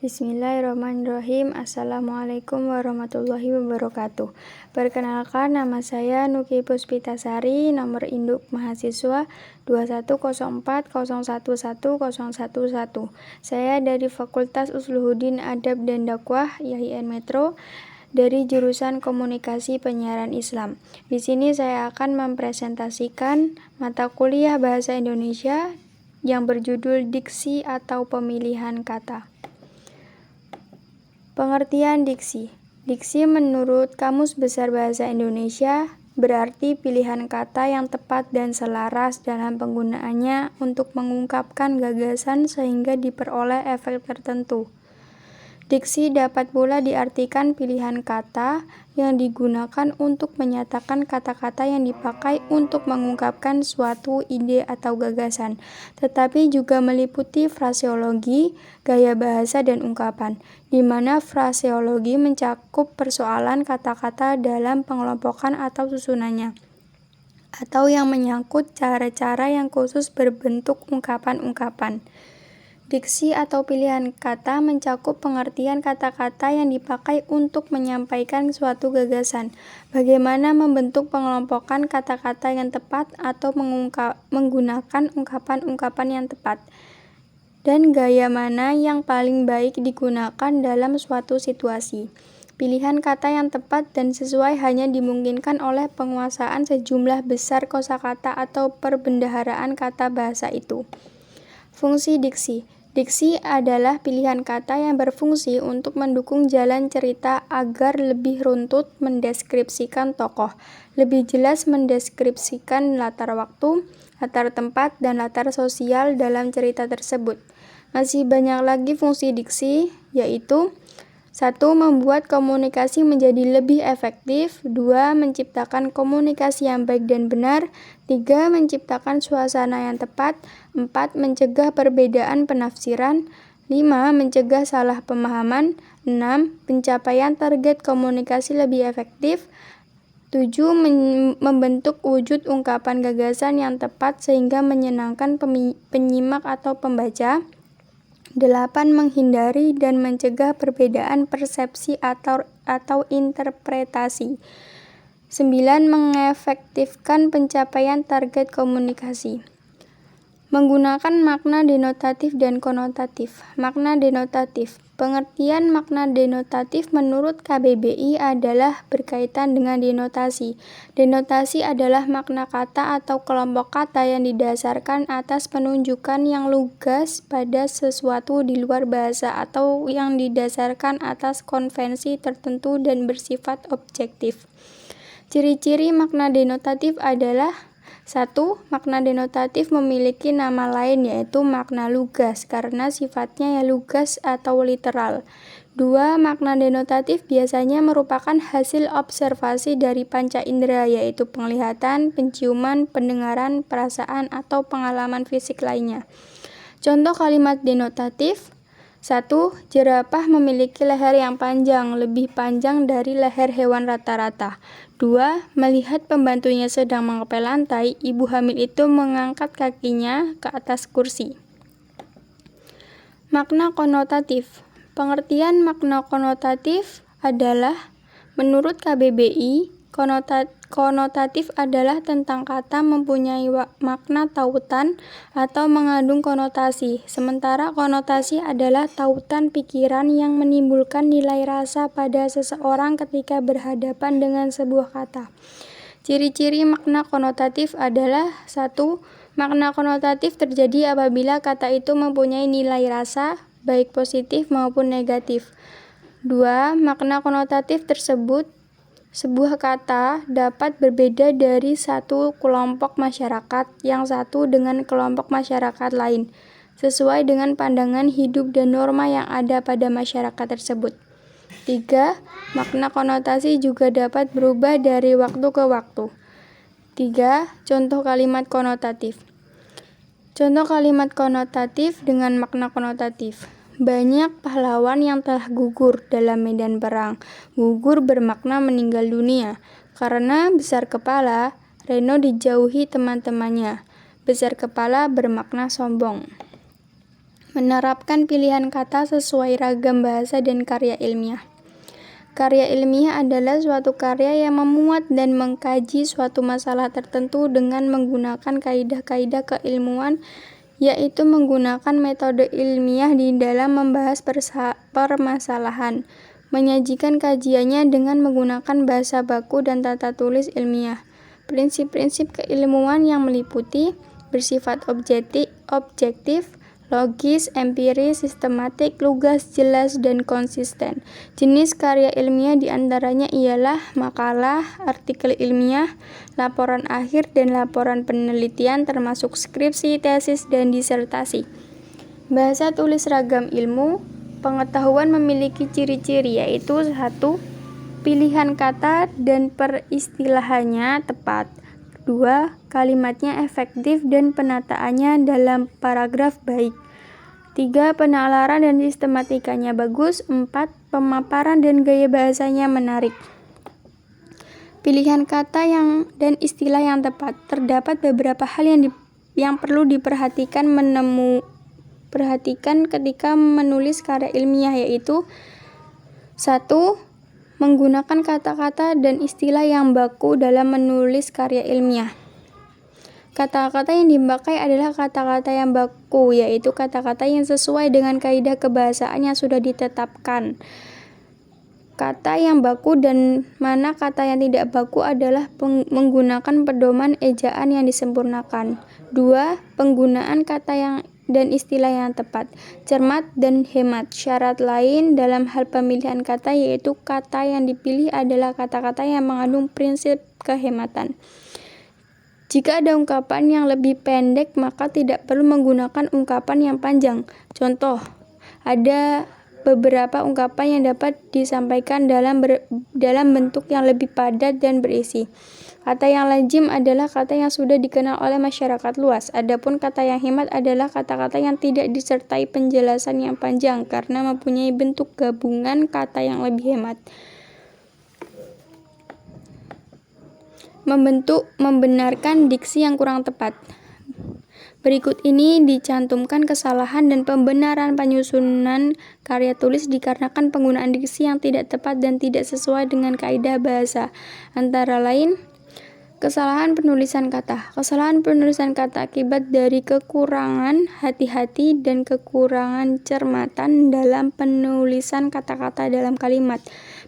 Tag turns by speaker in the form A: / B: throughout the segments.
A: Bismillahirrahmanirrahim. Assalamualaikum warahmatullahi wabarakatuh. Perkenalkan, nama saya Nuki Puspitasari, nomor induk mahasiswa 2104011011. Saya dari Fakultas Usluhuddin Adab dan Dakwah IAIN Metro dari jurusan Komunikasi Penyiaran Islam. Di sini saya akan mempresentasikan mata kuliah Bahasa Indonesia yang berjudul Diksi atau Pemilihan Kata. Pengertian diksi. Diksi menurut Kamus Besar Bahasa Indonesia berarti pilihan kata yang tepat dan selaras dalam penggunaannya untuk mengungkapkan gagasan sehingga diperoleh efek tertentu. Diksi dapat pula diartikan pilihan kata yang digunakan untuk menyatakan kata-kata yang dipakai untuk mengungkapkan suatu ide atau gagasan, tetapi juga meliputi fraseologi, gaya bahasa, dan ungkapan, di mana fraseologi mencakup persoalan kata-kata dalam pengelompokan atau susunannya, atau yang menyangkut cara-cara yang khusus berbentuk ungkapan-ungkapan. Diksi atau pilihan kata mencakup pengertian kata-kata yang dipakai untuk menyampaikan suatu gagasan, bagaimana membentuk pengelompokan kata-kata yang tepat atau menggunakan ungkapan-ungkapan yang tepat, dan gaya mana yang paling baik digunakan dalam suatu situasi. Pilihan kata yang tepat dan sesuai hanya dimungkinkan oleh penguasaan sejumlah besar kosakata atau perbendaharaan kata bahasa itu. Fungsi diksi. Diksi adalah pilihan kata yang berfungsi untuk mendukung jalan cerita agar lebih runtut mendeskripsikan tokoh, lebih jelas mendeskripsikan latar waktu, latar tempat, dan latar sosial dalam cerita tersebut. Masih banyak lagi fungsi diksi, yaitu 1. Membuat komunikasi menjadi lebih efektif. 2. Menciptakan komunikasi yang baik dan benar. 3. Menciptakan suasana yang tepat. 4. Mencegah perbedaan penafsiran. 5. Mencegah salah pemahaman. 6. Pencapaian target komunikasi lebih efektif. 7. Membentuk wujud ungkapan gagasan yang tepat sehingga menyenangkan penyimak atau pembaca. 8. Menghindari dan mencegah perbedaan persepsi atau interpretasi. 9. Mengefektifkan pencapaian target komunikasi. Menggunakan makna denotatif dan konotatif. Makna denotatif. Pengertian makna denotatif menurut KBBI adalah berkaitan dengan denotasi. Denotasi adalah makna kata atau kelompok kata yang didasarkan atas penunjukan yang lugas pada sesuatu di luar bahasa atau yang didasarkan atas konvensi tertentu dan bersifat objektif. Ciri-ciri makna denotatif adalah 1. Makna denotatif memiliki nama lain yaitu makna lugas karena sifatnya lugas atau literal. 2. Makna denotatif biasanya merupakan hasil observasi dari panca indera yaitu penglihatan, penciuman, pendengaran, perasaan, atau pengalaman fisik lainnya. Contoh kalimat denotatif. 1. Jerapah memiliki leher yang panjang, lebih panjang dari leher hewan rata-rata. 2. Melihat pembantunya sedang mengepel lantai, ibu hamil itu mengangkat kakinya ke atas kursi. Makna konotatif. Pengertian makna konotatif adalah, menurut KBBI, konotatif adalah tentang kata mempunyai makna tautan atau mengandung konotasi, sementara konotasi adalah tautan pikiran yang menimbulkan nilai rasa pada seseorang ketika berhadapan dengan sebuah kata. Ciri-ciri makna konotatif adalah 1. Makna konotatif terjadi apabila kata itu mempunyai nilai rasa, baik positif maupun negatif. 2. Makna konotatif tersebut sebuah kata dapat berbeda dari satu kelompok masyarakat yang satu dengan kelompok masyarakat lain, sesuai dengan pandangan hidup dan norma yang ada pada masyarakat tersebut. 3. Makna konotasi juga dapat berubah dari waktu ke waktu. 3. Contoh kalimat konotatif. Contoh kalimat konotatif dengan makna konotatif. Banyak pahlawan yang telah gugur dalam medan perang. Gugur bermakna meninggal dunia. Karena besar kepala, Reno dijauhi teman-temannya. Besar kepala bermakna sombong. Menerapkan pilihan kata sesuai ragam bahasa dan karya ilmiah. Karya ilmiah adalah suatu karya yang memuat dan mengkaji suatu masalah tertentu dengan menggunakan kaidah-kaidah keilmuan, yaitu menggunakan metode ilmiah di dalam membahas permasalahan, menyajikan kajiannya dengan menggunakan bahasa baku dan tata tulis ilmiah. Prinsip-prinsip keilmuan yang meliputi bersifat objektif, logis, empiris, sistematik, lugas, jelas, dan konsisten. Jenis karya ilmiah diantaranya ialah makalah, artikel ilmiah, laporan akhir, dan laporan penelitian termasuk skripsi, tesis, dan disertasi. Bahasa tulis ragam ilmu. Pengetahuan memiliki ciri-ciri yaitu 1. Pilihan kata dan peristilahannya tepat. 2. Kalimatnya efektif dan penataannya dalam paragraf baik. 3. Penalaran dan sistematikanya bagus. 4. Pemaparan dan gaya bahasanya menarik. Pilihan kata dan istilah yang tepat. Terdapat beberapa hal yang perlu diperhatikan ketika menulis karya ilmiah, yaitu 1. Menggunakan kata-kata dan istilah yang baku dalam menulis karya ilmiah. Kata-kata yang dipakai adalah kata-kata yang baku, yaitu kata-kata yang sesuai dengan kaidah kebahasaan yang sudah ditetapkan. Kata yang baku dan mana kata yang tidak baku adalah menggunakan pedoman ejaan yang disempurnakan. 2. Penggunaan kata dan istilah yang tepat, cermat, dan hemat. Syarat lain dalam hal pemilihan kata yaitu kata yang dipilih adalah kata-kata yang mengandung prinsip kehematan. Jika ada ungkapan yang lebih pendek, maka tidak perlu menggunakan ungkapan yang panjang. Contoh, ada beberapa ungkapan yang dapat disampaikan dalam bentuk yang lebih padat dan berisi. Kata yang lazim adalah kata yang sudah dikenal oleh masyarakat luas. Adapun kata yang hemat adalah kata-kata yang tidak disertai penjelasan yang panjang karena mempunyai bentuk gabungan kata yang lebih hemat. Membenarkan diksi yang kurang tepat. Berikut ini dicantumkan kesalahan dan pembenaran penyusunan karya tulis dikarenakan penggunaan diksi yang tidak tepat dan tidak sesuai dengan kaidah bahasa. Antara lain, kesalahan penulisan kata. Kesalahan penulisan kata akibat dari kekurangan hati-hati dan kekurangan cermatan dalam penulisan kata-kata dalam kalimat.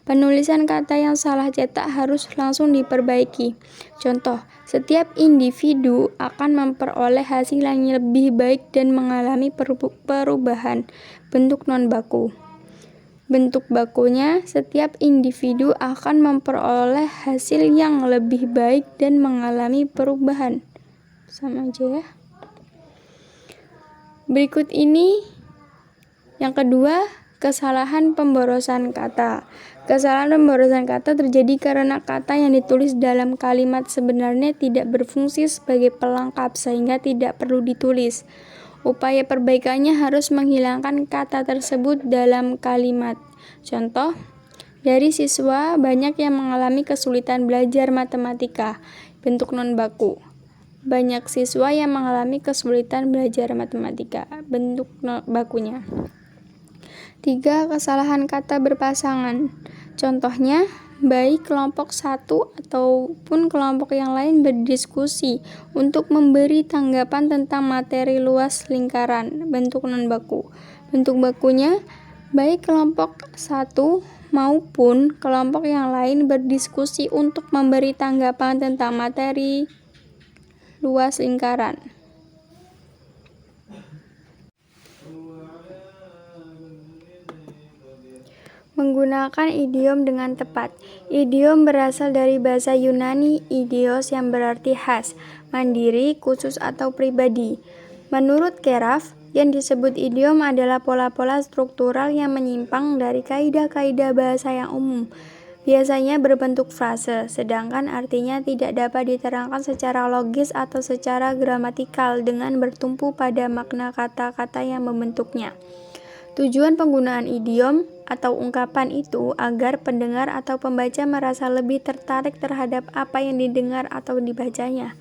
A: Penulisan kata yang salah cetak harus langsung diperbaiki. Contoh, setiap individu akan memperoleh hasil yang lebih baik dan mengalami perubahan. Bentuk non-baku. Bentuk bakunya, setiap individu akan memperoleh hasil yang lebih baik dan mengalami perubahan. Sama aja ya. Berikut ini yang kedua, kesalahan pemborosan kata. Kesalahan pemborosan kata terjadi karena kata yang ditulis dalam kalimat sebenarnya tidak berfungsi sebagai pelengkap sehingga tidak perlu ditulis. Upaya perbaikannya harus menghilangkan kata tersebut dalam kalimat. Contoh, dari siswa banyak yang mengalami kesulitan belajar matematika. Bentuk non-baku. Banyak siswa yang mengalami kesulitan belajar matematika. Bentuk bakunya. 3. Kesalahan kata berpasangan. Contohnya, baik kelompok satu ataupun kelompok yang lain berdiskusi untuk memberi tanggapan tentang materi luas lingkaran. Bentuk non-baku. Bentuk bakunya, baik kelompok satu maupun kelompok yang lain berdiskusi untuk memberi tanggapan tentang materi luas lingkaran. Menggunakan idiom dengan tepat. Idiom berasal dari bahasa Yunani idios yang berarti khas, mandiri, khusus atau pribadi. Menurut Keraf, yang disebut idiom adalah pola-pola struktural yang menyimpang dari kaidah-kaidah bahasa yang umum. Biasanya berbentuk frase, sedangkan artinya tidak dapat diterangkan secara logis atau secara gramatikal dengan bertumpu pada makna kata-kata yang membentuknya. Tujuan penggunaan idiom atau ungkapan itu agar pendengar atau pembaca merasa lebih tertarik terhadap apa yang didengar atau dibacanya.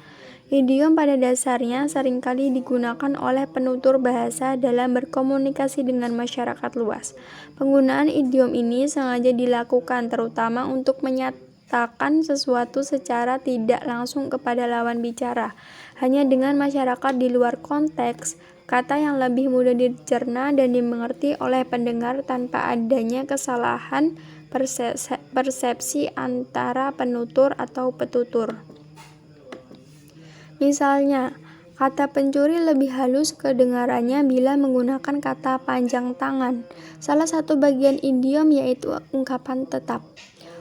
A: Idiom pada dasarnya seringkali digunakan oleh penutur bahasa dalam berkomunikasi dengan masyarakat luas. Penggunaan idiom ini sengaja dilakukan terutama untuk menyatakan sesuatu secara tidak langsung kepada lawan bicara. Hanya dengan masyarakat di luar konteks, kata yang lebih mudah dicerna dan dimengerti oleh pendengar tanpa adanya kesalahan persepsi antara penutur atau petutur. Misalnya, kata pencuri lebih halus kedengarannya bila menggunakan kata panjang tangan. Salah satu bagian idiom yaitu ungkapan tetap.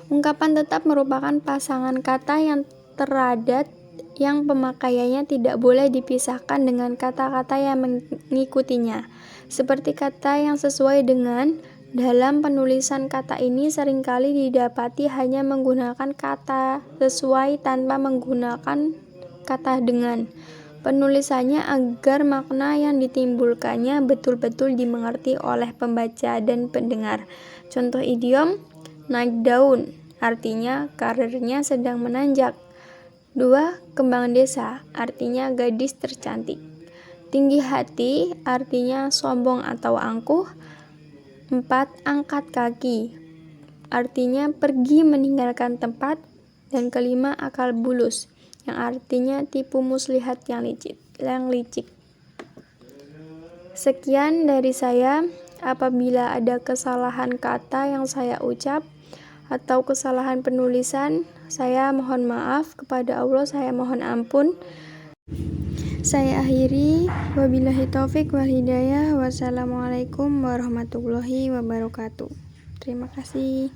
A: Ungkapan tetap merupakan pasangan kata yang teradat yang pemakaiannya tidak boleh dipisahkan dengan kata-kata yang mengikutinya. Seperti kata yang sesuai dengan, dalam penulisan kata ini seringkali didapati hanya menggunakan kata sesuai tanpa menggunakan kata dengan. Penulisannya agar makna yang ditimbulkannya betul-betul dimengerti oleh pembaca dan pendengar. Contoh idiom, naik daun, artinya karirnya sedang menanjak. 2. Kembang desa, artinya gadis tercantik. Tinggi hati, artinya sombong atau angkuh. 4. Angkat kaki, artinya pergi meninggalkan tempat. Dan kelima, akal bulus, yang artinya tipu muslihat yang licik. Sekian dari saya. Apabila ada kesalahan kata yang saya ucap atau kesalahan penulisan, saya mohon maaf. Kepada Allah saya mohon ampun. Saya akhiri, wabillahi taufik wal hidayah. Wassalamualaikum warahmatullahi wabarakatuh. Terima kasih.